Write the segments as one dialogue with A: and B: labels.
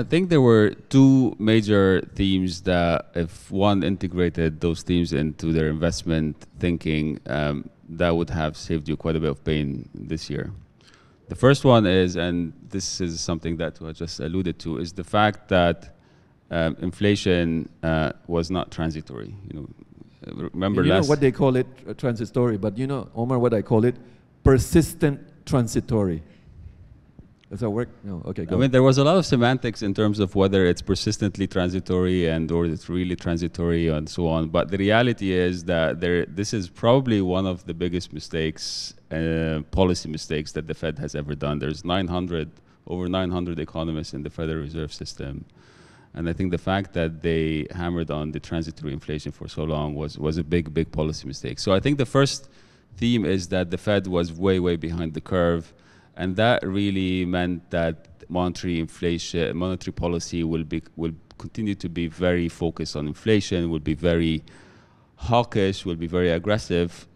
A: I think there were two major themes that, if one integrated those themes into their investment thinking, that would have saved you quite a bit of pain this year. The first one is, and this is something that I just alluded to, is the fact that inflation was not transitory. Remember
B: you
A: last...
B: know what they call it, transitory, but you know, Omar, what I call it? Persistent transitory. Does that work? No. Okay, go.
A: I mean, there was a lot of semantics in terms of whether it's persistently transitory or it's really transitory and so on. But the reality is that this is probably one of the biggest mistakes, policy mistakes that the Fed has ever done. There's over 900 economists in the Federal Reserve System. And I think the fact that they hammered on the transitory inflation for so long was a big, big policy mistake. So I think the first theme is that the Fed was way, way behind the curve. And that really meant that monetary policy will continue to be very focused on inflation, will be very hawkish, will be very aggressive,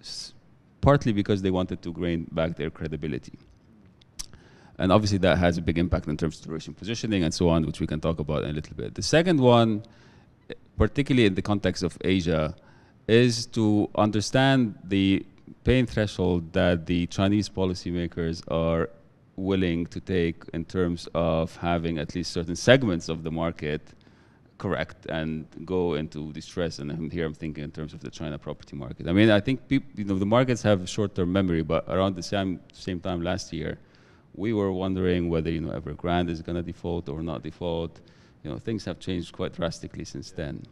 A: partly because they wanted to gain back their credibility. And obviously that has a big impact in terms of duration positioning and so on, which we can talk about in a little bit. The second one, particularly in the context of Asia, is to understand the pain threshold that the Chinese policymakers are willing to take in terms of having at least certain segments of the market correct and go into distress. And here I'm thinking in terms of the China property market. I mean, I think the markets have short-term memory, but around the same time last year, we were wondering whether Evergrande is going to default or not default. Things have changed quite drastically since then.